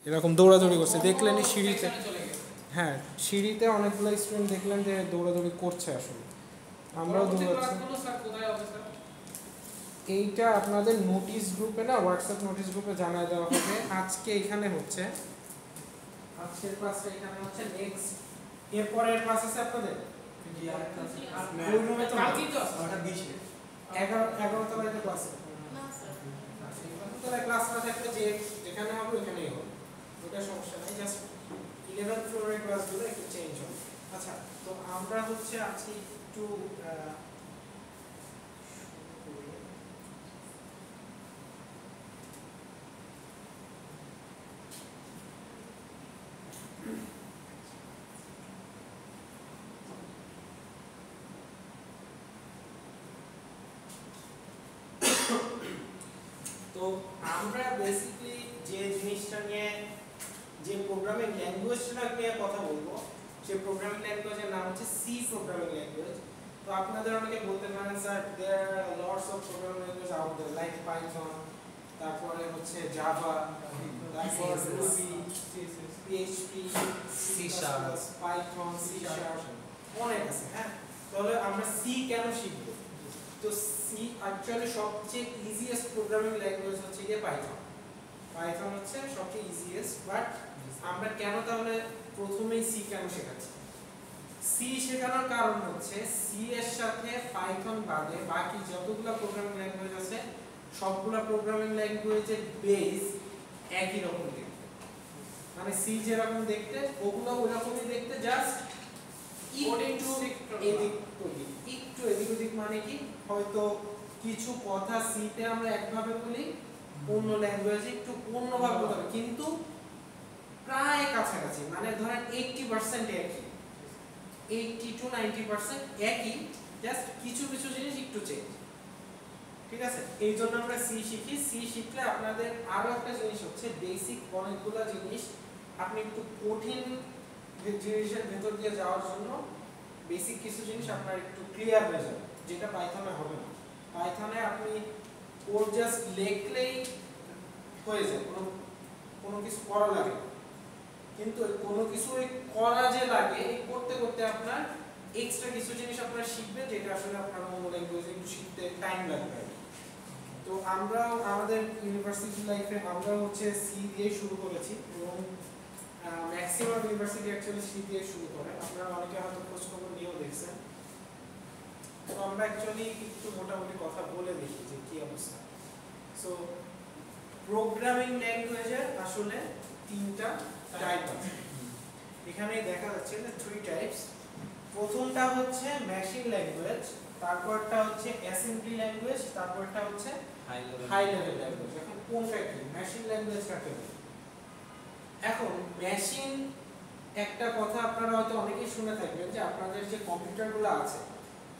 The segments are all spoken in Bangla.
এরকম দৌড়াদৌড়ি করছে, দেখলেনই সিঁড়িতে। হ্যাঁ, সিঁড়িতে অনেকগুলো স্টুডেন্ট দেখলেন যে দৌড়াদৌড়ি করছে আসলে, আমরাও দৌড়াচ্ছি। এইটা আপনাদের নোটিশ গ্রুপে না, হোয়াটসঅ্যাপ নোটিশ গ্রুপে জানায় দেওয়া হবে। আজকে এখানে হচ্ছে, আজকের ক্লাসটা এখানে হচ্ছে, নেক্সট এরপরের ক্লাস আছে আপনাদের ওই রুমে তো 11 ক্লাস আছে। ক্লাসটা থাকবে যে যেখানে হবে ওখানেই হবে, ওটা সমস্যা নাই। জাস্ট 11th ফ্লোরের ক্লাসগুলো একটু চেঞ্জ হবে। আচ্ছা, তো আমরা হচ্ছে আজকে একটু তো আমরা বেসিক্যালি যে জিনিসটা নিয়ে, যে প্রোগ্রামিং ল্যাঙ্গুয়েজটা নিয়ে কথা বলবো, সেই প্রোগ্রামিং ল্যাঙ্গুয়েজের নাম হচ্ছে সি প্রোগ্রামিং ল্যাঙ্গুয়েজ। তো আপনাদের অনেকে বলতে পারেন sir there are lots of programming language out there like Python, তারপরে হচ্ছে জাভা, তারপর Ruby, PHP, C sharp, Python, C sharp, অনেক আছে। হ্যাঁ, তাহলে আমরা সি কেন শিখবো? তো সি অ্যাকচুয়ালি সবচেয়ে ইজিয়েস্ট প্রোগ্রামিং ল্যাঙ্গুয়েজ হচ্ছে গিয়ে পাইথন। পাইথন হচ্ছে সবচেয়ে ইজিয়েস্ট, বাট আমরা কেন তাহলে প্রথমেই সি কেন শেখাচ্ছি? সি শেখানোর কারণ হচ্ছে সি এর সাথে পাইথন বাদে বাকি যতগুলো প্রোগ্রামিং ল্যাঙ্গুয়েজ আছে সবগুলো প্রোগ্রামিং ল্যাঙ্গুয়েজের বেস একই রকম দেখতে। মানে সি যেরকম দেখতে ওগুলো ওরকমই দেখতে, জাস্ট একটু এদিক ওদিক। মানে কি, হয়তো কিছু কথা সিতে আমরা একভাবে বলি, অন্য ল্যাঙ্গুয়েজে একটু অন্যভাবে বলতে হবে, কিন্তু প্রায় কাছাকাছি। মানে ধরেন 80% একই, 80 to 90% একই, জাস্ট কিছু কিছু জিনিস একটু চেঞ্জ। ঠিক আছে, এই জন্য আমরা সি শিখি। সি শিখলে আপনাদের আরো একটা জিনিস হচ্ছে বেসিক অনেকগুলো জিনিস আপনি একটু কঠিন জিনিসের ভেতর দিয়ে যাওয়ার জন্য বেসিক কিছু জিনিস আপনার একটু ক্লিয়ার হয়ে যাবে, যেটা পাইথনে হবে না। পাইথনে আপনি কোড জাস্ট লিখলেই হয়ে যায়, কোনো কিছু করা লাগে, কিন্তু কোনো কিছু করা যে লাগে করতে করতে আপনার এক্সট্রা কিছু জিনিস আপনারা শিখবেন, যেটা আসলে আপনার অন্য ল্যাঙ্গুয়েজে একটু শিখতে টাইম লাগবে। তো আমরা আমাদের ইউনিভার্সিটি লাইফে আমরা হচ্ছে সি দিয়ে শুরু করেছি, এবং ম্যাক্সিমাম ইউনিভার্সিটি অ্যাকচুয়ালি সি দিয়ে শুরু করে। আপনারা অনেকে হয়তো খোঁজ খবর নিয়েও দেখছেন। তো আমরা অ্যাকচুয়ালি একটু মোটামুটি কথা বলে দেখি যে কি অবস্থা। সো প্রোগ্রামিং ল্যাঙ্গুয়েজের আসলে তিনটা টাইপ আছে, এখানে দেখা যাচ্ছে যে 3 টাইপস। প্রথমটা হচ্ছে মেশিন ল্যাঙ্গুয়েজ, তারপরটা হচ্ছে অ্যাসেম্বলি ল্যাঙ্গুয়েজ, তারপরটা হচ্ছে হাই লেভেল ল্যাঙ্গুয়েজ। এখন কোনটা কি মেশিন ল্যাঙ্গুয়েজ কাকে বলে? এখন মেশিন একটা কথা আপনারা হয়তো অনেকেই শুনে থাকবেন যে আপনাদের যে কম্পিউটারগুলো আছে,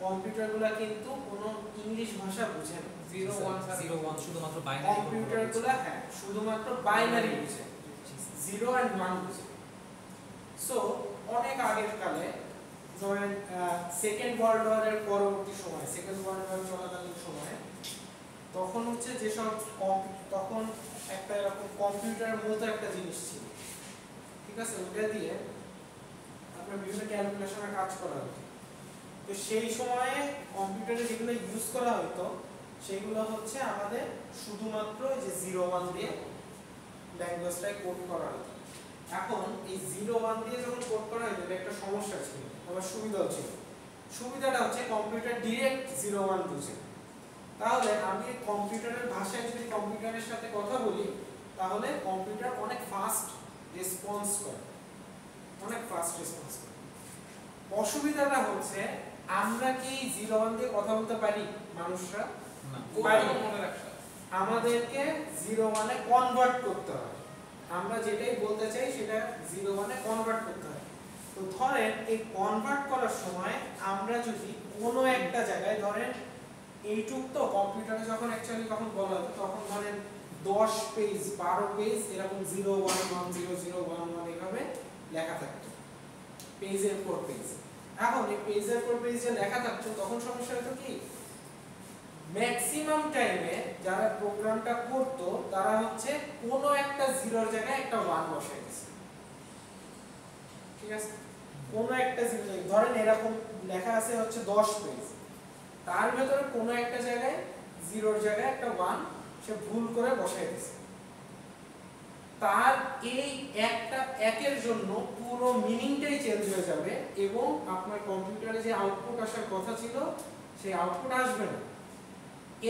কম্পিউটারগুলো কিন্তু কোনো ইংলিশ ভাষা বোঝে না। 0 1 শুধুমাত্র বাইনারি কম্পিউটারগুলো হ্যাঁ শুধুমাত্র বাইনারি বোঝে, 0 and 1 বোঝে। সো অনেক আগের কালে ধরেন সেকেন্ড ওয়ার্ল্ড ওয়ারের পরবর্তী সময়, সেকেন্ড ওয়ার্ল্ড ওয়ার চলাকালীন সময়ে, তখন হচ্ছে যেসব তখন একটা এরকম কম্পিউটারের মতো একটা জিনিস ছিল, ঠিক আছে, ওটা দিয়ে আপনার বিভিন্ন ক্যালকুলেশনের কাজ করা হতো। তো সেই সময়ে কম্পিউটারে যেগুলো ইউজ করা হতো সেগুলো হচ্ছে আমাদের শুধুমাত্র যে 0 1 দিয়ে ল্যাঙ্গুয়েজটাই কোড করা হতো। এখন এই 0 1 দিয়ে যখন কোড করা হতো একটা সমস্যা ছিল, আবার সুবিধাও ছিল। সুবিধাটা হচ্ছে কম্পিউটার ডিরেক্ট 0 1 বুঝে। তাহলে আমি কম্পিউটারের ভাষায় যদি কম্পিউটারের সাথে কথা বলি তাহলে কম্পিউটার অনেক ফাস্ট রেসপন্স করে, অনেক ফাস্ট রেসপন্স করে। অসুবিধাটা হচ্ছে আমরা কি 0 1 দিয়ে কথা বলতে পারি মানুষরা? না, আমাদেরকে 0 1 এ কনভার্ট করতে হয়। আমরা যেটাই বলতে চাই সেটা 0 1 এ কনভার্ট করতে হয়। তো ধরেন এই কনভার্ট করার সময় আমরা যদি কোনো একটা জায়গায় ধরেন এইটুক, তো কম্পিউটারে যখন অ্যাকচুয়ালি তখন বলা হতো তখন ধরেন 10 পেজ 12 পেজ এরকম 0 1 1 0 0 1 1 এভাবে লেখা থাকতো পেজের পর পেজ। এখন এই পেজের পর পেজ যে লেখা থাকতো তখন সমস্যা হতো কি ম্যাক্সিমাম টাইমে যারা প্রোগ্রামটা করতো তারা হচ্ছে কোনো একটা জিরোর জায়গায় একটা 1 বসাই দিয়েছে, ঠিক আছে? কোনো একটা জিরো, ধরেন এরকম লেখা আছে হচ্ছে 10 পেজ, তার ভেতরে কোনো একটা জায়গায় জিরোর জায়গায় একটা 1 সে ভুল করে বসাই দিয়েছে। তার এই একটা একের জন্য পুরো মিনিংটাই চেঞ্জ হয়ে যাবে এবং আপনার কম্পিউটারে যে আউটপুট আসার কথা ছিল সেই আউটপুট আসবে না।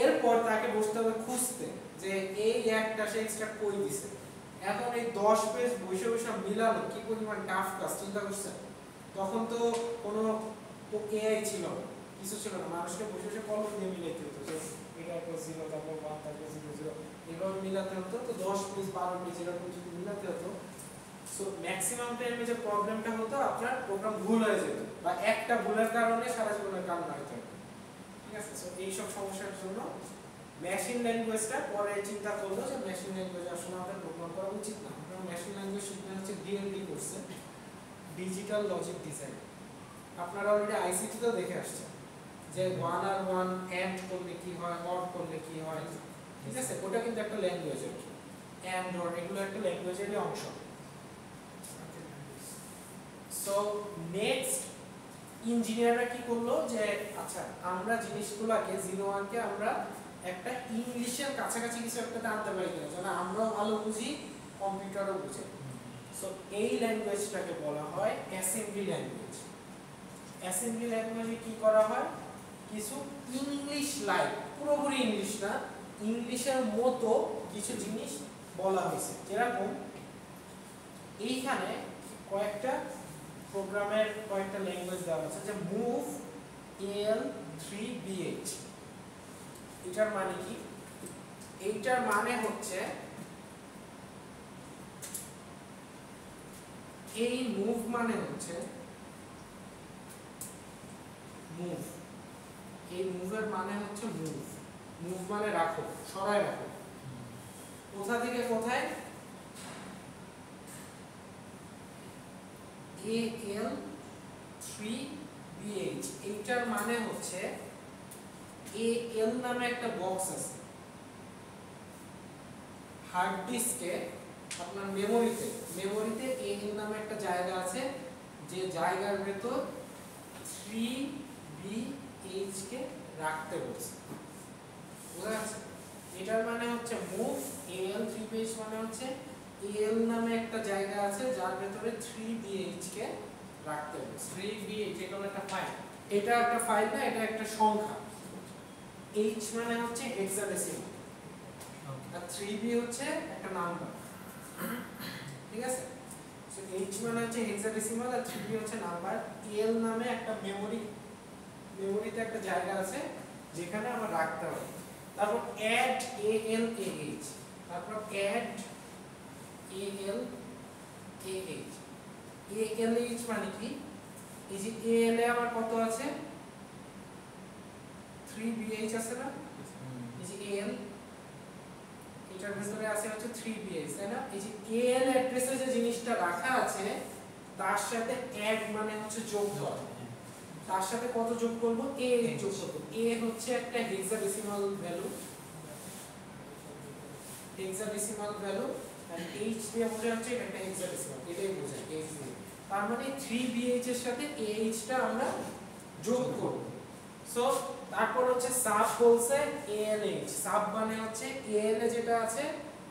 এরপর তাকে বসতে হবে খুঁজতে যে এই একটা সে এক্সট্রা কই দিছে। এখন এই 10 পেজ বসে বসে মিলানো কি পরিমাণ টাফ কাজ চিন্তা করছেন? তখন তো কোনো এআই ছিল না, কিছু ছিল না, মানুষকে বসে বসে কলম দিয়ে মিলাইতে হতো যে এটা একটা 0 তারপর 1 তারপর 0 0 এভাবে মিলাতে হতো। তো 10 পেজ 12 পেজ এরকম যদি মিলাতে হতো, সো ম্যাক্সিমাম টাইমে যে প্রবলেমটা হতো আপনার প্রোগ্রাম ভুল হয়ে যেত বা একটা ভুলের কারণে সারা জীবনের কান্না হতো, ঠিক আছে? সো এই সব সমস্যার জন্য মেশিন ল্যাঙ্গুয়েজটা পরে চিন্তা করলো যে মেশিন ল্যাঙ্গুয়েজ আসলে আমাদের প্রোগ্রাম করা উচিত না। আমরা মেশিন ল্যাঙ্গুয়েজ শিখতে হচ্ছে ডিএলডি কোর্সে, ডিজিটাল লজিক ডিজাইন। আপনারা অলরেডি আইসিটি তো দেখে আসছেন যে 1 আর 1 এন্ড করলে কি হয়, অর করলে কি হয়, ঠিক আছে? ওটা কিন্তু একটা ল্যাঙ্গুয়েজের, এন্ড অর এগুলো একটা ল্যাঙ্গুয়েজেরই অংশ। সো নেক্সট ইঞ্জিনিয়াররা কি করলো যে আচ্ছা আমরা জিনিসগুলোকে 01 কে আমরা একটা ইংলিশের কাছাকাছি কিছু একটা আনতে পারি কিনা, যেন আমরাও ভালো বুঝি কম্পিউটারও বুঝে। সো এই ল্যাঙ্গুয়েজটাকে বলা হয় অ্যাসেম্বলি ল্যাঙ্গুয়েজ। অ্যাসেম্বলি ল্যাঙ্গুয়েজে কি করা হয়, কিছু ইংলিশ লাইক, পুরোপুরি ইংলিশ না, ইংলিশের মতো কিছু জিনিস বলা হয়েছে। যেরকম এইখানে কয়েকটা প্রোগ্রামের কয়েকটা ল্যাঙ্গুয়েজ দেওয়া আছে, যে মুভ AL3BH। এটার মানে কি? এইটার মানে হচ্ছে এই মুভ মানে হচ্ছে মুভ, এই মুভের মানে হচ্ছে মুভ, মুভ মানে রাখো, সরায় রাখো। কোথা থেকে কোথায়? AL3BH। এইটার মানে হচ্ছে AL নামে একটা বক্স আছে হার্ড ডিস্কে, আপনার মেমোরিতে AL নামে একটা জায়গা আছে, যে জায়গার ভেতর 3BH কে রাখতে বলছে, বুঝা যাচ্ছে? এটার মানে হচ্ছে মুভ AL3BH মানে হচ্ছে AL নামে একটা জায়গা আছে যার ভেতরে 3BH কে রাখতে বলছে। 3BH এটা একটা ফাইল, এটা একটা ফাইল না, এটা একটা সংখ্যা। H মানে হচ্ছে হেক্সাডেসিমাল আর 3B হচ্ছে একটা নাম্বার, ঠিক আছে? সো H মানে হচ্ছে হেক্সাডেসিমাল আর 3B হচ্ছে নাম্বার। AL নামে একটা মেমোরিতে একটা জায়গা আছে যেখানে আমরা রাখতে হবে। তারপর add ALAH, তারপর add ALAH। ALH মানে কি? এই যে AL এ আমার কত আছে, 3BH আছে না, এই যে AL এটার ভিতরে আছে হচ্ছে 3BH, তাই না? এই যে AL অ্যাড্রেসে যে জিনিসটা রাখা আছে তার সাথে add মানে হচ্ছে যোগ করা, তার সাথে কত যোগ করব? A যোগ করব। A হচ্ছে একটা হেক্সাডেসিমাল ভ্যালু, হেক্সাডেসিমাল ভ্যালু, আর H দিয়ে বোঝা হচ্ছে একটা হেক্সাডেসিমাল, এটাই বোঝায় H দিয়ে। তার মানে 3BH এর সাথে AH টা আমরা যোগ করব। সো তারপর হচ্ছে সাব বলছে ALH, সাব মানে হচ্ছে AL এ যেটা আছে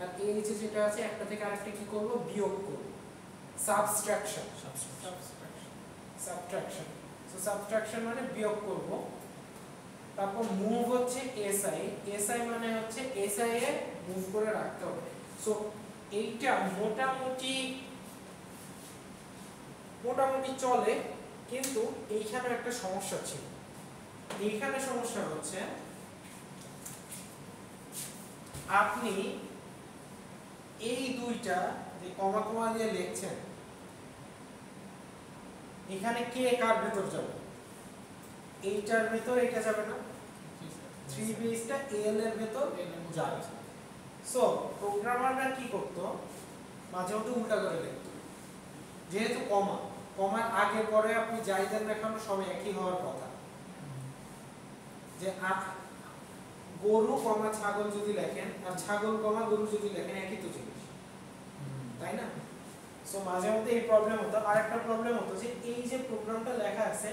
আর AH এ যেটা আছে একটা থেকে আরেকটা কি করব? বিয়োগ করব, সাবট্রাকশন। সাবট্রাকশন, সো সাবট্রাকশন মানে বিয়োগ করব। তারপর মুভ হচ্ছে SI মানে হচ্ছে SI এ মুভ করে রাখতে হবে। সো এইটা মোটামুটি চলে, কিন্তু এইখানে একটা সমস্যা ছিল। এইখানে সমস্যা হচ্ছে আপনি এই দুইটা যে কমা কমা দিয়ে লিখছেন, এখানে কে কার ভেতর যাবে? এইটার ভেতর এটা যাবে না, 3BH টা AL এর ভেতর যাবে। সো প্রোগ্রামাররা কি করতো, মাঝে মধ্যে উল্টা করে লিখতো। যেহেতু কমার আগে পরে আপনি যাই দেন দেখানো সব একই হওয়ার কথা, যে গরু কমা ছাগল যদি লেখেন আর ছাগল কমা গরু যদি লেখেন একই তো জিনিস, তাই না? সো মাঝে মধ্যে এই প্রবলেম হতো। আর একটা প্রবলেম হতো যে এই যে প্রোগ্রামটা লেখা আছে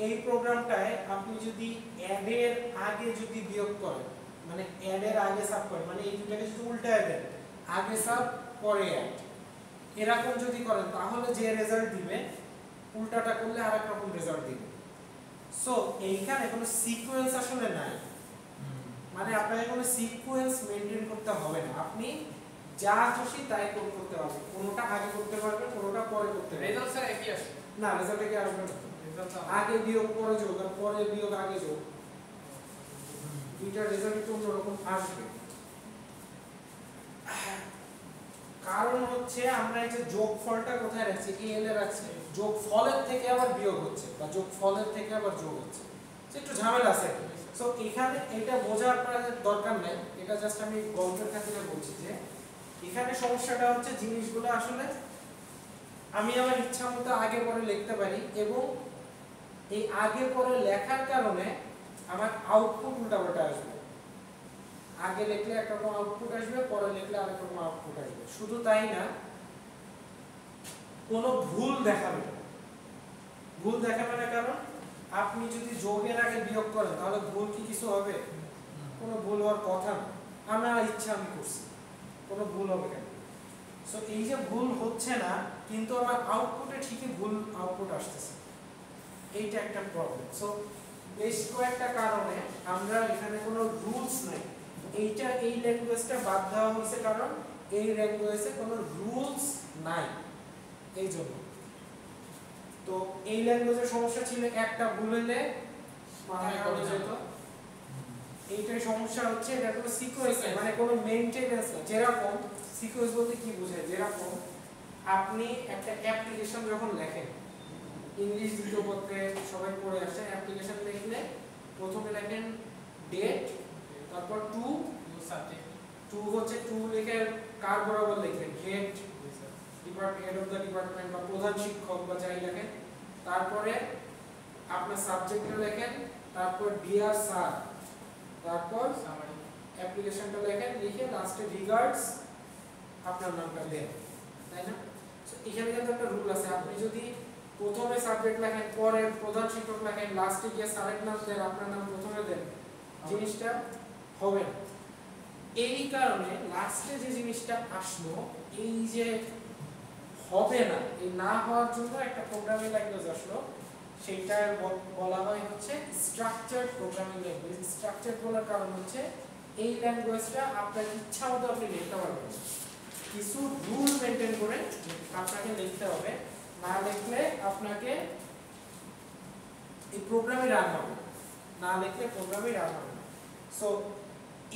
এই প্রোগ্রামটায় আপনি যদি অ্যাড এর আগে যদি বিয়োগ করেন, মানে অ্যাড এর আগে সাব করেন, মানে এই দুটাকে যদি উল্টায় দেন, আগে সাব পরে অ্যাড, এরকম যদি করেন তাহলে যে রেজাল্ট দিবে উল্টাটা করলে আরেক রকম রেজাল্ট দিবে। সো এইখানে কোনো সিকোয়েন্স আসলে নাই, মানে আপনাকে কোনো সিকোয়েন্স মেইনটেইন করতে হবে না, আপনি যা খুশি তাই করতে পারবেন, কোনোটা আগে করতে পারবেন কোনোটা পরে করতে পারবেন। রেজাল্ট স্যার একই আসে না, রেজাল্ট কি আসবে না, রেজাল্ট আগে বিয়োগ পরে যোগ আর পরে বিয়োগ আগে যোগ, দুইটা রেজাল্ট একটু অন্যরকম আসবে। কারণ হচ্ছে আমরা এই যে যোগফলটা কোথায় রাখছি, এল এ রাখছি, যোগফলের থেকে আবার বিয়োগ হচ্ছে বা যোগফলের থেকে আবার যোগ হচ্ছে, একটু ঝামেলা আছে। সো এখানে এটা বোঝার আপনাদের দরকার নাই, এটা জাস্ট আমি গল্পের খাতিরে বলছি যে এখানে সমস্যাটা হচ্ছে জিনিসগুলো আসলে আমি আমার ইচ্ছা মতো আগে পরে লিখতে পারি এবং এই আগে পরে লেখার কারণে আমার আউটপুট উল্টাপাল্টা আসবে। আগে লিখলে একরকম আউটপুট আসবে, পরে লিখলে আরেক রকম আউটপুট আসবে। শুধু তাই না, কোনো ভুল দেখাবে না। ভুল দেখাবে না কারণ আপনি যদি যোগের আগে বিয়োগ করেন তাহলে ভুল কি কিছু হবে? কোনো ভুল হওয়ার কথা না, আমার ইচ্ছা আমি করছি, কোনো ভুল হবে কেন? সো এই যে ভুল হচ্ছে না কিন্তু আমার আউটপুটে ঠিকই ভুল আউটপুট আসতেছে, এইটা একটা প্রবলেম। সো বেশ কয়েকটা কারণে আমরা এখানে কোনো রুলস নাই, এইটা এই ল্যাঙ্গুয়েজটা বাদ দেওয়া হয়েছে কারণ এই ল্যাঙ্গুয়েজে কোনো রুলস নাই, এই জন্য। তো এই ল্যাঙ্গুয়েজের সমস্যা ছিল একটা ভুল হলে মাথায় পড়ে যেত, এইটাই সমস্যা হচ্ছে, এটা কোনো সিকোয়েন্স নাই, মানে কোনো মেইনটেনেন্স না। যেরকম সিকোয়েন্স বলতে কি বোঝায়, যেরকম আপনি একটা অ্যাপ্লিকেশন যখন লেখেন, ইংলিশ দ্বিতীয় পত্রে সবাই পড়ে আসছে, অ্যাপ্লিকেশন লিখলে প্রথমে লেখেন ডেট, তারপর টু সাবজেক্ট, টু হচ্ছে টু লিখে কার বরাবর লিখবেন, head department of the department বা প্রধান শিক্ষক বা যাই লেখেন, তারপরে আপনার সাবজেক্টটা লেখেন, তারপর ডিয়ার স্যার, তারপর সামারি, অ্যাপ্লিকেশনটা লেখেন, লিখে লাস্টে রিগার্ডস আপনার নামটা দেন, তাই না? এখানে কিন্তু একটা রুল আছে, আপনি যদি প্রথমে সাবজেক্ট লেখেন, পরে প্রধান শিক্ষক লেখেন, লাস্টে গিয়ে স্যারের নাম দেন, আপনার নাম প্রথমে দেন, জিনিসটা হবে না। এই কারণে লাস্টে যে জিনিসটা আসলো, এই যে হবে না, এই না হওয়ার জন্য একটা প্রোগ্রামিং ল্যাঙ্গুয়েজ আসলো, সেটা বলা হয় হচ্ছে স্ট্রাকচারড প্রোগ্রামিং ল্যাঙ্গুয়েজ। স্ট্রাকচারড বলার কারণ হচ্ছে এই ল্যাঙ্গুয়েজটা আপনার ইচ্ছা মতো আপনি লিখতে পারবেন, কিছু রুল মেনটেন করে আপনাকে লিখতে হবে, না লিখলে আপনাকে এই প্রোগ্রামে রান হবে, না লিখলে প্রোগ্রামে রান হবে না। সো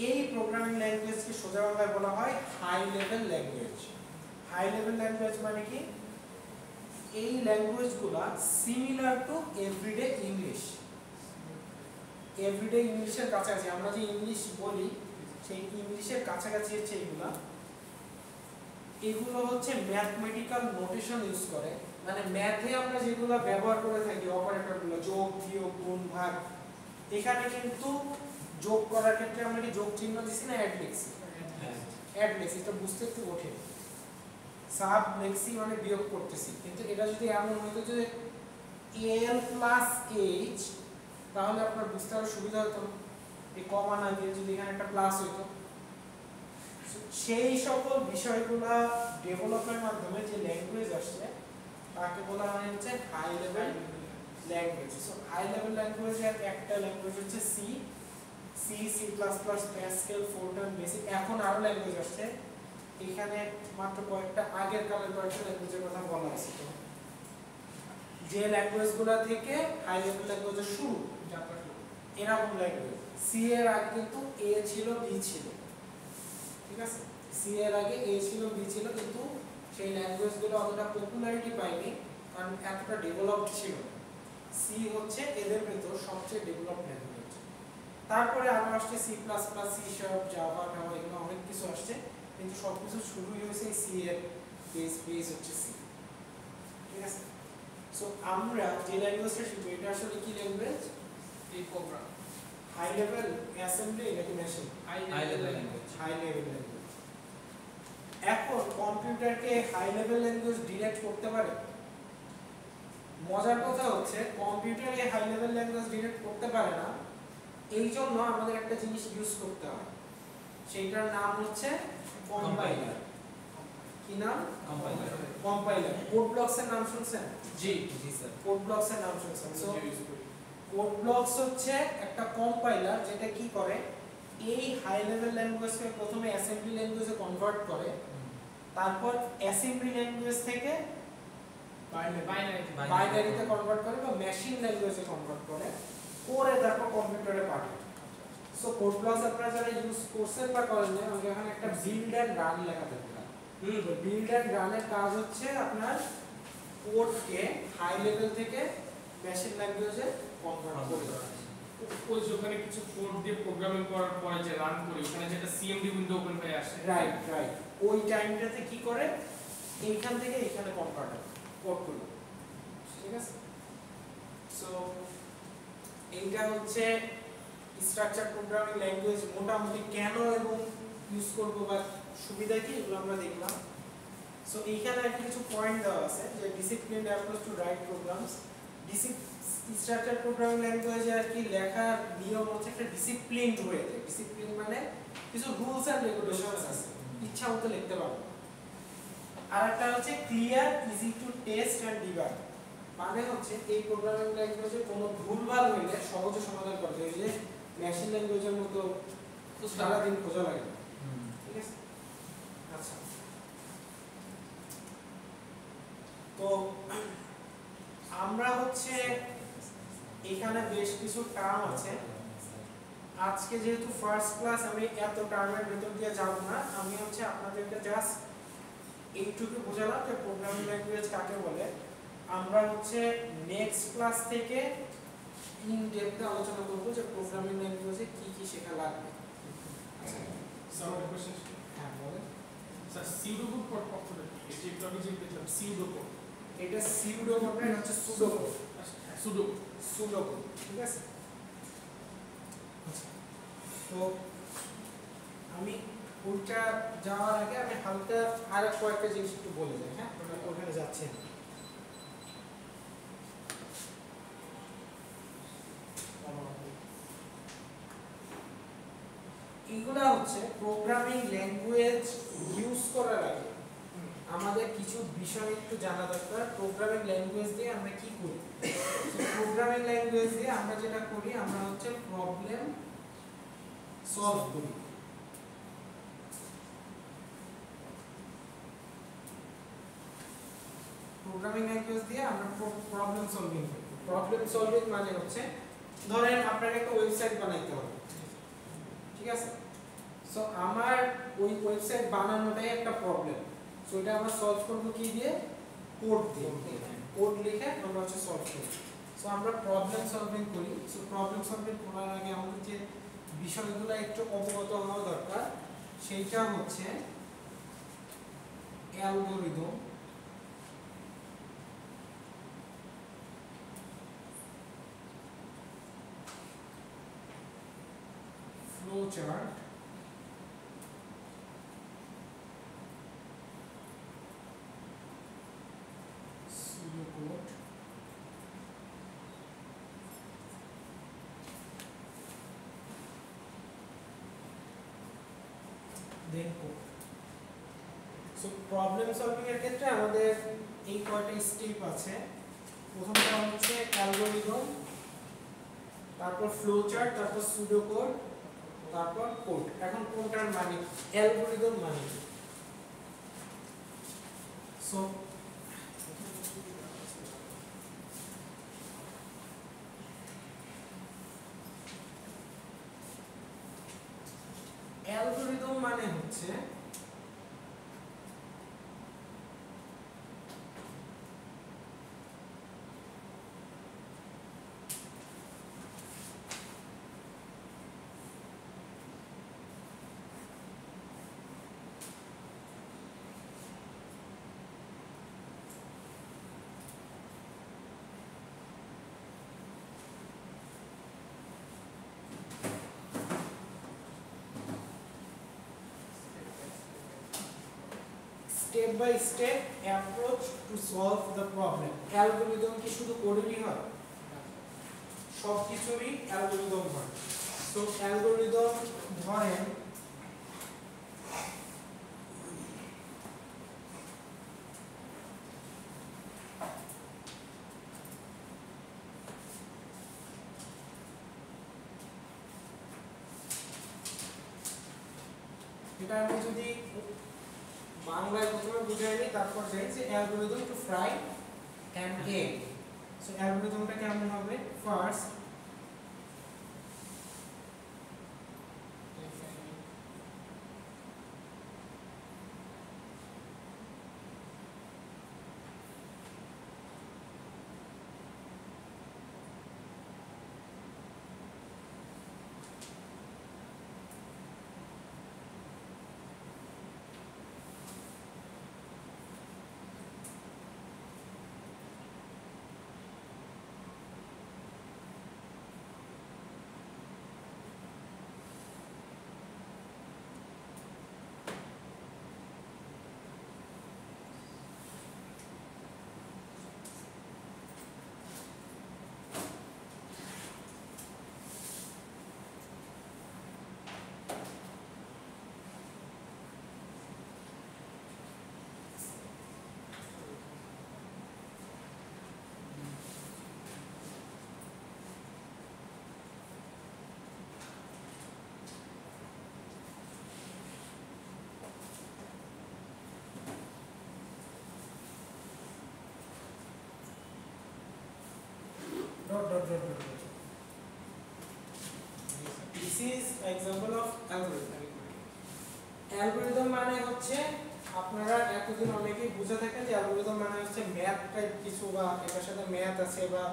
এই প্রোগ্রামিং ল্যাঙ্গুয়েজকে সোজা বাংলায় বলা হয় high level language. High level language মানে কি, এই ল্যাঙ্গুয়েজগুলো similar to everyday English. Everyday ইংলিশের কাছাকাছি, আমরা যে ইংলিশ বলি সেই ইংলিশের কাছাকাছি হচ্ছে এইগুলা। এগুলো হচ্ছে ম্যাথমেটিক্যাল নোটেশন ইউজ করে, মানে ম্যাথে আমরা যেগুলো ব্যবহার করে থাকি অপারেটরগুলো, যোগ বিয়োগ গুণ ভাগ, এখানে কিন্তু যোগ করার ক্ষেত্রে আমরা কি যোগ চিহ্ন দিছি না অ্যাড লিখছি? অ্যাড লিখছি, এটা বুঝতে একটু কঠিন। সাব লিখছি মানে বিয়োগ করতেছি, কিন্তু এটা যদি এমন হতো যে এল প্লাস এইচ, তাহলে আপনার বুঝতে আরো সুবিধা হতো, এই কমা না দিয়ে যদি এখানে একটা প্লাস হইতো। সেই সকল বিষয়গুলো ডেভেলপের মাধ্যমে যে ল্যাঙ্গুয়েজ আসছে তাকে বলা হয় হচ্ছে high level language. So high level ল্যাঙ্গুয়েজের একটা ল্যাঙ্গুয়েজ হচ্ছে C, C, C plus plus, Pascal, Fortran, BASIC, এখন আরো ল্যাঙ্গুয়েজ আসছে। এখানে মাত্র কয়েকটা আগের কালের কয়েকটা ল্যাঙ্গুয়েজের কথা বলা আছে, তো যে ল্যাঙ্গুয়েজগুলো থেকে হাই লেভেল ল্যাঙ্গুয়েজের শুরু, এরকম ল্যাঙ্গুয়েজ। সি এর আগে কিন্তু এ ছিল, বি ছিল, ঠিক আছে? সি এর আগে এ ছিল, বি ছিল, কিন্তু সেই ল্যাঙ্গুয়েজগুলো অতটা পপুলারিটি পায়নি কারণ এতটা ডেভেলপড ছিল না। সি হচ্ছে এদের ভিতর সবচেয়ে ডেভেলপড ল্যাঙ্গুয়েজ। তারপরে আরো আসছে C plus plus, C sharp, Java, টাভা, এগুলো অনেক কিছু আসছে, কিন্তু সবকিছু শুরুই হয়েছে সি এর বেস হচ্ছে সি, ঠিক আছে? সো আমরা যে ল্যাঙ্গুয়েজটা শিখবো এটা আসলে কি ল্যাঙ্গুয়েজ? এই প্রোগ্রাম হাই লেভেল অ্যাসেম্বলি নাকি machine? High level language. High level language. এখন কম্পিউটারকে হাই লেভেল ল্যাঙ্গুয়েজ ডিরেক্ট করতে পারে? মজার কথা হচ্ছে কম্পিউটারে হাই লেভেল ল্যাঙ্গুয়েজ ডিরেক্ট করতে পারে না, এই জন্য আমাদের একটা জিনিস ইউজ করতে হয়, সেইটার নাম হচ্ছে কম্পাইলার। কি নাম? কম্পাইলার। কম্পাইলার। কোড ব্লকস এর নাম শুনছেন? জি জি স্যার। কোড ব্লকস এর নাম শুনছেন? সো কোড ব্লকস হচ্ছে একটা কম্পাইলার যেটা কি করে, এই হাই লেভেল ল্যাঙ্গুয়েজকে প্রথমে অ্যাসেম্বলি ল্যাঙ্গুয়েজে কনভার্ট করে, তারপর অ্যাসেম্বলি ল্যাঙ্গুয়েজ থেকে বাইনারিতে কনভার্ট করে বা মেশিন ল্যাঙ্গুয়েজে কনভার্ট করে, করে তারপর কম্পিউটারে পাঠায়। সো কোড ব্লকস আপনারা যারা ইউজ করছেন বা করেন না, আমাকে এখানে একটা বিল্ড এন্ড রান লেখা থাকবে। বিল্ড এন্ড রানের কাজ হচ্ছে আপনার কোডকে হাই লেভেল থেকে মেশিন ল্যাঙ্গুয়েজে কনভার্ট করে দেওয়া। ওই যেখানে কিছু কোড দিয়ে প্রোগ্রামিং করার পরে যে রান করি ওখানে যেটা সিএমডি উইন্ডো ওপেন হয়ে আসে, রাইট রাইট, ওই টাইমটাতে কি করে এইখান থেকে এখানে কনভার্ট হয় কোডগুলো, ঠিক আছে? সো এইটা হচ্ছে স্ট্রাকচার প্রোগ্রামিং ল্যাঙ্গুয়েজ মোটামুটি কেন এবং ইউজ করব বা সুবিধা কি এগুলো আমরা দেখলাম। সো এইখানে একটা কিছু পয়েন্ট দেওয়া আছে যে disciplined approach to write programs. Structure programming ল্যাঙ্গুয়েজে আর কি লেখার নিয়ম হচ্ছে একটা ডিসিপ্লিনড ওয়েতে। ডিসিপ্লিন মানে কিছু রুলস এন্ড রেগুলেশনস আছে, ইচ্ছা মতো লিখতে পারবো। আর একটা হচ্ছে clear, easy to test and debug, মানে হচ্ছে এই প্রোগ্রামিং ল্যাঙ্গুয়েজে কোনো ভুলভাল হইলে সহজে সমাধান করতে হয়, যে মেশিন ল্যাঙ্গুয়েজের মতো সারাদিন খোঁজা লাগে না, ঠিক আছে? আচ্ছা, তো আমরা হচ্ছে এখানে বেশ কিছু টার্ম আছে। আজকে যেহেতু ফার্স্ট ক্লাস, আমি এত টার্মের ভিতর দিয়ে যাব না, আমি হচ্ছে আপনাদেরকে জাস্ট এইটুকু বোঝালাম যে প্রোগ্রামিং ল্যাঙ্গুয়েজ কাকে বলে। আমরা হচ্ছে নেক্সট ক্লাস থেকে ইন ডেপথে আলোচনা করব যে প্রোগ্রামিং ল্যাঙ্গুয়েজে কি কি শেখা লাগবে। স্যার একটা কোশ্চেন। হ্যাঁ বলেন। স্যার সিউডো কোড পড় পড়তে কি এই যে টপিক যে দেখলাম সিউডো কোড, এটা সিউডো কোড না, হচ্ছে pseudo code. Pseudo pseudo code, ঠিক আছে? তো আমি ওইটা যাওয়ার আগে আমি হালকা আর কয়েকটা জিনিস একটু বলে যাই। হ্যাঁ, আমরা ওখানে যাচ্ছি না। এগুলা হচ্ছে প্রোগ্রামিং ল্যাঙ্গুয়েজ ইউজ করার আগে আমাদের কিছু বিষয় একটু জানা দরকার। প্রোগ্রামিং ল্যাঙ্গুয়েজ দিয়ে আমরা কি করি? প্রোগ্রামিং ল্যাঙ্গুয়েজ দিয়ে আমরা যেটা করি, আমরা হচ্ছে প্রবলেম সলভ করি। প্রোগ্রামিং ল্যাঙ্গুয়েজ দিয়ে আমরা প্রবলেম সলভিং করি। প্রবলেম সলভিং মানে হচ্ছে ধরেন আপনাকে একটা ওয়েবসাইট বানাইতে হবে, ঠিক আছে? সো আমার ওই ওয়েবসাইট বানানোটাই একটা প্রবলেম। সো এটা আমরা সলভ করব কি দিয়ে? কোড দিয়ে। কোড লিখে আমরা হচ্ছে সলভ করি। সো আমরা প্রবলেম সলভিং করি। সো প্রবলেম সলভিং করার আগে আমাদের যে বিষয়গুলো একটু অবগত হওয়া দরকার, সেইটা হচ্ছে algorithm, flow chart, pseudocode, then code. So problem solving এর ক্ষেত্রে আমাদের এই কয়টা স্টেপ আছে। প্রথমটা হচ্ছে অ্যালগরিদম, তারপর ফ্লো চার্ট, তারপর সুডো কোড, তারপর কোড। এখন কোনটার মানে অ্যালগরিদম মানে কি? সো অ্যালগরিদম মানে হচ্ছে step by step approach to solve the problem. Algorithm কি শুধু কোডেরই হয়? সব কিছুরই অ্যালগরিদম হয়। তো অ্যালগরিদম ধরেন এটা আমি যদি বাংলায় প্রথমে বুঝাই নিই তারপর যাই যে algorithm to fry an egg. So অ্যালগরিদমটা কেমন হবে? First dot dot dot dot dot. This is example of algorithm. Algorithm মানে হচ্ছে আপনারা এতদিন অনেকেই বুঝে থাকেন যে অ্যালগরিদম মানে হচ্ছে ম্যাথ টাইপ কিছু বা এটার সাথে ম্যাথ আছে বা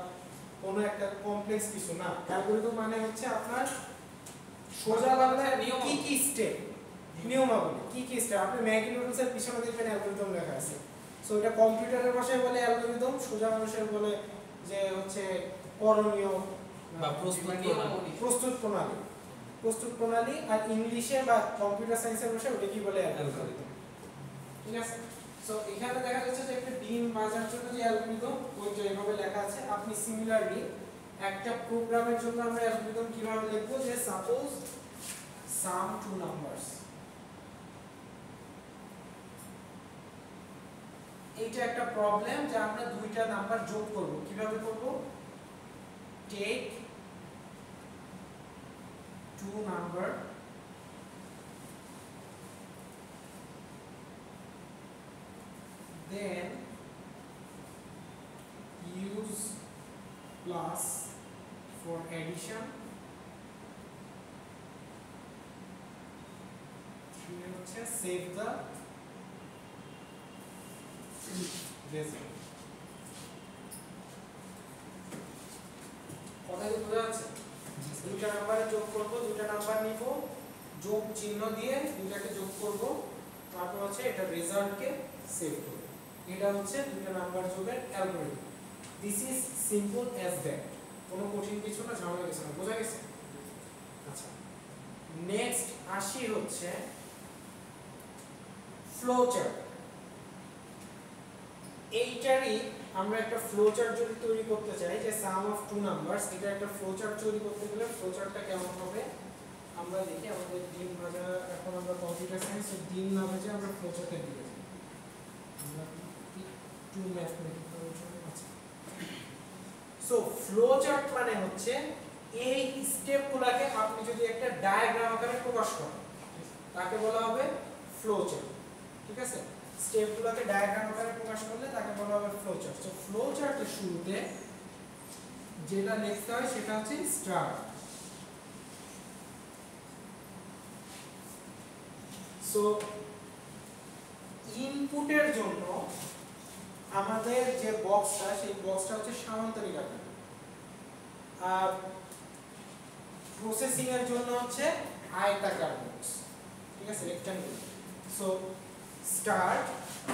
কোনো একটা কমপ্লেক্স কিছু না। অ্যালগরিদম মানে হচ্ছে আপনার সোজা বাংলায় কি কি স্টেপ, নিয়মাবলী কি কি স্টেপ। আপনি ম্যাগি নুডলসের পিছনে দেখবেন অ্যালগরিদম লেখা আছে। সো এটা কম্পিউটারের ভাষায় বলে অ্যালগরিদম, সোজা মানুষের বলে যে হচ্ছে করণীয় বা প্রস্তুত প্রণালী। প্রস্তুত প্রণালী আর ইংলিশে বা কম্পিউটার সায়েন্সের ভাষায় ওটা কি বলে? অ্যালগরিদম। ঠিক আছে? সো এখানে দেখা যাচ্ছে যে একটা ডিম ভাজার জন্য যে অ্যালগরিদম ওইটা এইভাবে লেখা আছে। আপনি সিমিলারলি একটা প্রোগ্রামের জন্য আমরা অ্যালগরিদম কিভাবে লিখবো, যে সাপোজ সাম টু নাম্বারস। এইটা একটা প্রবলেম যে আমরা দুইটা নাম্বার যোগ করব। কিভাবে করব? Take two number then use plus for addition, save the result. কথা কি বোঝা যাচ্ছে? দুইটা নাম্বারে যোগ করব, দুইটা নাম্বার নিব, যোগ চিহ্ন দিয়ে দুইটাকে যোগ করব, তারপর হচ্ছে এটা রেজাল্টকে সেভ করব। এটা হচ্ছে দুইটা নাম্বার যোগের algorithm. This is simple as that. কোনো কঠিন কিছু না, ঝামেলা কিছু না। বোঝা গেছে? আচ্ছা, নেক্সট আসি হচ্ছে ফ্লো চার্ট। এইটারই আমরা একটা ফ্লো চার্ট যদি তৈরি করতে চাই, যে সাম অফ টু নাম্বারস, এটা একটা ফ্লো চার্ট তৈরি করতে গেলে ফ্লো চার্টটা কেমন হবে আমরা দেখি। আমাদের ডিম ভাজা, এখন আমরা কম্পিউটার সায়েন্স ডিম না ভেজে আমরা ফ্লো চার্টে দিতে চাই। আমরা একটু ম্যাথমেটিক্যাল আছে। সো ফ্লো চার্ট মানে হচ্ছে এই স্টেপগুলোকে আপনি যদি একটা ডায়াগ্রাম আকারে প্রকাশ করেন তাকে বলা হবে ফ্লো চার্ট। ঠিক আছে? স্টেপগুলোকে ডায়াগ্রাম আকারে প্রকাশ করলে তাকে বলা হবে ফ্লো চার্ট। সো ফ্লো চার্টের শুরুতে যেটা লিখতে হয় সেটা হচ্ছে স্টার্ট। সো ইনপুটের জন্য আমাদের যে বক্সটা, সেই বক্সটা হচ্ছে সামান্তরিক আকার, আর প্রসেসিং এর জন্য হচ্ছে আয়তাকার বক্স। ঠিক আছে? Rectangular. So start.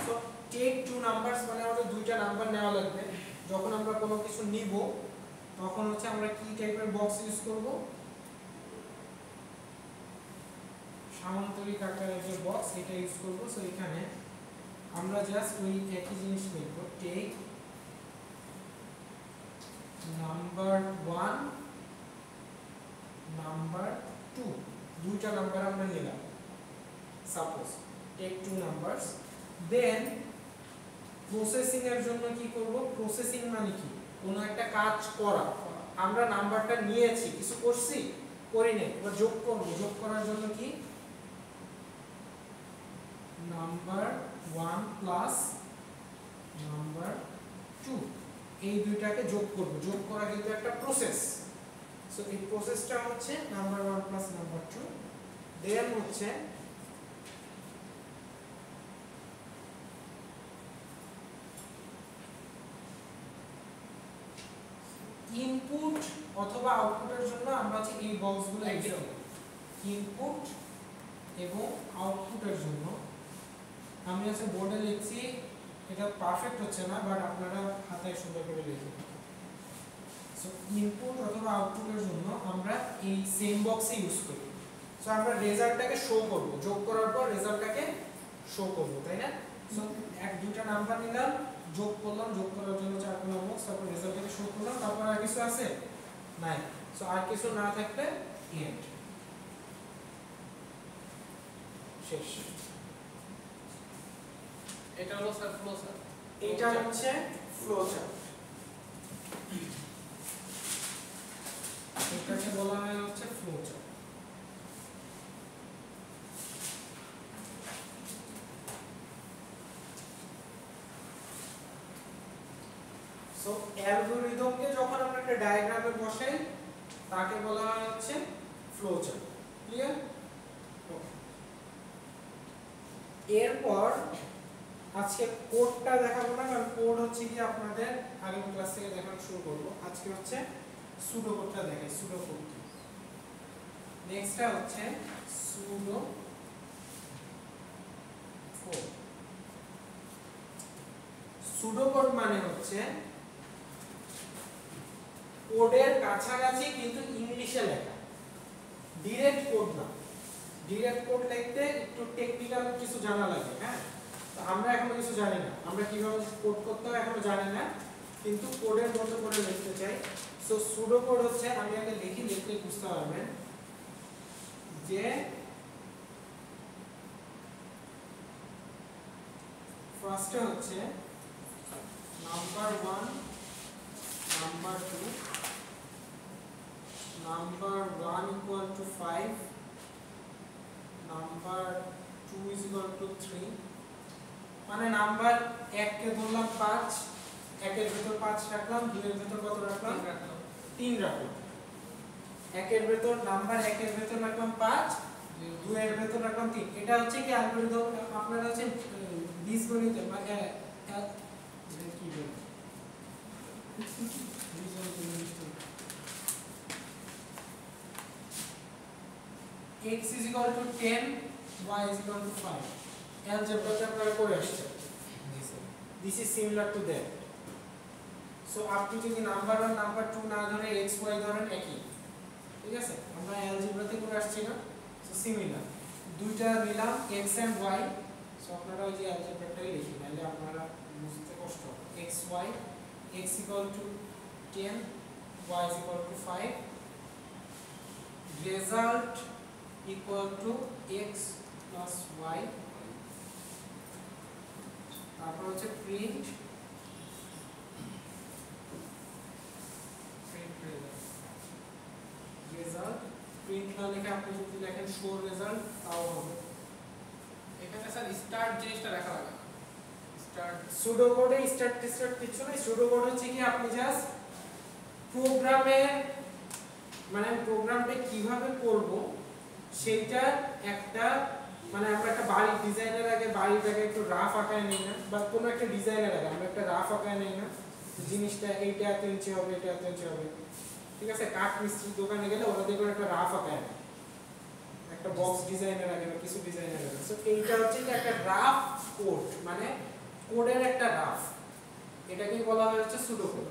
So take two numbers মানে আমাদের দুইটা নাম্বার নেওয়া লাগবে। যখন আমরা কোনো কিছু নিব তখন হচ্ছে আমরা কি টাইপের বক্স ইউজ করব? সামান্তরিক আকারের যে বক্স, এটা ইউজ করব। সো এখানে আমরা জাস্ট ওই একই জিনিস লিখব, টেক নাম্বার 1 নাম্বার 2, দুইটা নাম্বার আমরা নিলাম, সাপোজ টেক 2 নাম্বারস। দেন প্রসেসিং এর জন্য কি করব, প্রসেসিং মানে কি, কোনো একটা কাজ করা, আমরা নাম্বারটা নিয়েছি, কিছু করছি, করি নাই, এবার যোগ করব, যোগ করার জন্য কি নাম্বার 1 প্লাস নাম্বার 2, এই দুইটাকে যোগ করব, যোগ করা কিন্তু একটা প্রসেস। সো এই প্রসেসটা হচ্ছে নাম্বার 1 প্লাস নাম্বার 2। দেন হচ্ছে ইনপুট অথবা আউটপুটের জন্য আমরা হচ্ছে এই বক্সগুলো লিখব, ইনপুট এবং আউটপুটের জন্য আমি হচ্ছে বোর্ডে লিখছি, এটা পারফেক্ট হচ্ছে না, বাট আপনারা হাতে সুন্দর করে লিখুন। সো ইনপুট অথবা আউটপুটের জন্য আমরা এই সেম বক্সে ইউজ করি। সো আমরা রেজাল্টটাকে শো করব, যোগ করার পর রেজাল্টটাকে শো করব, তাই না? সো এক দুইটা নাম্বার নিলাম, যোগ করলাম, যোগ করার জন্য 4 কলাম বক্স, তারপর রেজাল্টটাকে শো করলাম, তারপর আর কিছু আছে নাই। সো আর কিছু না থাকলে এন্ড, শেষ। এটা হলো স্যার ফ্লো স্যার, এটা হচ্ছে ফ্লো চার্ট, এটাকে বলা হয় হচ্ছে ফ্লো চার্ট। সো অ্যালগরিদমকে যখন আমরা একটা ডায়াগ্রামে বসাই তাকে বলা হয় হচ্ছে ফ্লো চার্ট। ক্লিয়ার? এরপর আজকে কোডটা দেখাবো না, কারণ কোড হচ্ছে কি আপনাদের আগামী ক্লাস থেকে দেখানো শুরু করব। আজকে হচ্ছে সুডো কোডটা দেখাই, সুডো কোড কি। নেক্সটটা হচ্ছে সুডো কোড। সুডো কোড মানে হচ্ছে কোডের কাছাকাছি কিন্তু ইংলিশে লেখা, ডিরেক্ট কোড না। ডিরেক্ট কোড লিখতে একটু টেকনিক্যাল কিছু জানা লাগে, হ্যাঁ, তো আমরা এখনো কিছু জানি না, আমরা কিভাবে কোড করতে হয় এখনো জানি না, কিন্তু কোডের মতো করে লিখতে চাই। সো সুডো কোড হচ্ছে, আমি আগে লিখি, লিখলে বুঝতে পারবেন যে ফার্স্টে হচ্ছে number 1 number 2, number 1 equal to 5, number 2 is equal to 3, মানে নাম্বার 1 কে ধরলাম 5, 1 এর ভিতর 5 রাখলাম, 2 এর ভিতর কত রাখলাম, 3 রাখলাম। 1 এর ভিতর নাম্বার 1 এর ভিতর রাখলাম 5, 2 এর ভিতর রাখলাম 3। এটা হচ্ছে কি অ্যালগরিদম, আপনারা হচ্ছে বীজগণিত মানে কি বলে x is equal to 10, y is equal to 5, algebra আপনারা করে আসছেন। This is similar to that. So আপনি যদি নাম্বার 1 নাম্বার 2 না ধরে x y ধরেন একই, ঠিক আছে, আমরা অ্যালজেব্রাতে করে আসছি না, সো সিমিলার। দুইটা নিলাম x and y, সো আপনারা ওই যে অ্যালজেব্রাটাই লিখি, নাহলে আপনারা বুঝতে কষ্ট হবে। x y, x equal to 10, y is equal to 5, result equal to x plus y, তারপর হচ্ছে প্রিন্ট রেজাল্ট। প্রিন্ট না লিখে আপনি যদি লেখেন শো রেজাল্ট তাও হবে। এখানে স্যার স্টার্ট জিনিসটা লেখা লাগে, স্টার্ট সুডো কোডে স্টার্ট কিছু নাই। সুডো কোড হচ্ছে কি আপনি জাস্ট প্রোগ্রামে, মানে প্রোগ্রামটা কিভাবে করব সেইটা একটা, মানে আমরা একটা বাড়ি ডিজাইনের আগে বাড়িটাকে একটু রাফ আকারে নেই না, বা কোনো একটা ডিজাইনের আগে আমরা একটা রাফ আকারে নেই না, জিনিসটা এইটা এত ইঞ্চি হবে, এটা এত ইঞ্চি হবে, ঠিক আছে। কাঠ মিস্ত্রির দোকানে গেলে ওরা দেখবেন একটা রাফ আকারে নেয়, একটা বক্স ডিজাইনের আগে বা কিছু ডিজাইনের আগে। সো এইটা হচ্ছে যে একটা রাফ কোড, মানে কোডের একটা রাফ, এটাকেই বলা হয় হচ্ছে সুডো কোড।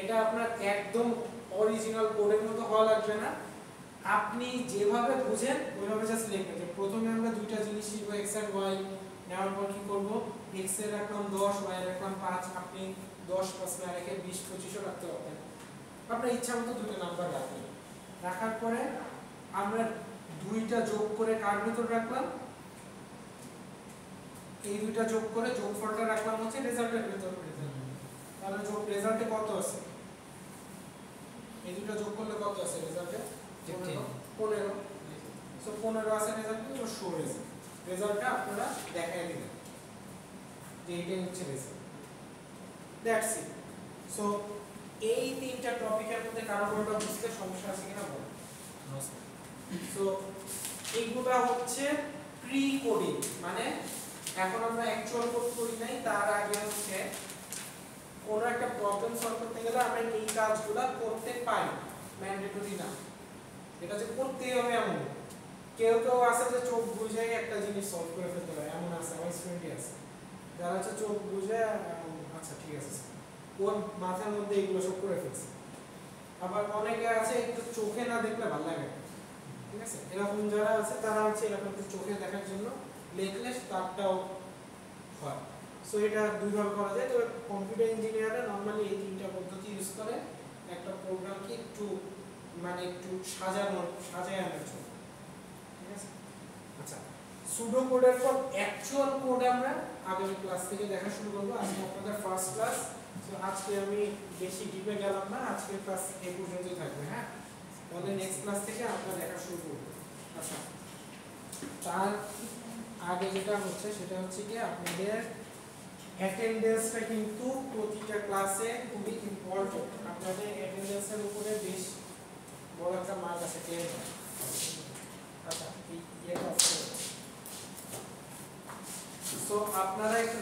এটা আপনার একদম অরিজিনাল কোডের মতো হওয়া লাগবে না, আপনি যেভাবে বুঝেন ওইভাবে জাস্ট লিখবেন। যে প্রথমে আমরা দুইটা জিনিস শিখবো, x and y, নেওয়ার পর কি করব, x এর রাখলাম 10, y এর রাখলাম 5, আপনি 10 5 না রেখে 20 25ও রাখতে পারবেন, আপনার ইচ্ছা মতো দুটো নাম্বার রাখবেন। রাখার পরে আমরা দুইটা যোগ করে কার ভিতর রাখলাম, এই দুইটা যোগ করে যোগফলটা রাখলাম হচ্ছে রেজাল্টের ভিতর। তাহলে যোগ রেজাল্টে কত আছে, এই দুটো যোগ করলে কত আছে রেজাল্টে, 15। সো 15 আছে রেজাল্টে, তো শো রেজাল্টটা আপনারা দেখাই দিবেন যে এইটাই হচ্ছে রেজাল্ট। That's it. সো এই তিনটা টপিকের মধ্যে কারো কোনটা বুঝতে সমস্যা আছে কিনা বলুন। সো এইগুলা হচ্ছে প্রি কোডিং, মানে এখন আমরা অ্যাকচুয়াল কোড করি নাই, তার আগে হচ্ছে কোন একটা প্রবলেম সলভ করতে গেলে আমরা এই কাজগুলো করতে পারি, ম্যান্ডেটরি না, এটা যে করতেই হবে এমন। কেউ কেউ আছে যে চোখ বুঝে একটা জিনিস সলভ করে ফেলতে পারে, এমন আছে, আমার স্টুডেন্টই আছে যারা হচ্ছে চোখ বুঝে আচ্ছা ঠিক আছে ওর মাথার মধ্যে এগুলো সব করে ফেলছে। আবার অনেকে আছে একটু চোখে না দেখলে ভালো লাগে, ঠিক আছে, এরকম যারা আছে তারা হচ্ছে এরকম চোখে দেখার জন্য লেখলে তারটাও হয়। সো এটা দুইভাবে করা যায়, তবে কম্পিউটার ইঞ্জিনিয়াররা নরমালি এই তিনটা পদ্ধতি ইউজ করে একটা প্রোগ্রামকে একটু মানে একটু সাজায় আনার জন্য, ঠিক আছে। আচ্ছা, সুডো কোডের পর অ্যাকচুয়াল কোড আমরা আগামী ক্লাস থেকে দেখা শুরু করব। আজকে আপনাদের ফার্স্ট ক্লাস, সো আজকে আমি বেশি ডিপে গেলাম না, আজকের ক্লাস এই পর্যন্তই থাকবে। হ্যাঁ, তাহলে নেক্সট ক্লাস থেকে আমরা দেখা শুরু করব। আচ্ছা, তার আগে যেটা হচ্ছে সেটা হচ্ছে কি আপনাদের অ্যাটেনডেন্সটা কিন্তু প্রতিটা ক্লাসে খুবই ইম্পর্টেন্ট। আপনাদের অ্যাটেনডেন্সের উপরে বেশ বড় একটা মার্ক আছে 10 মার্ক। আচ্ছা, এই এটা সো আপনারা একটু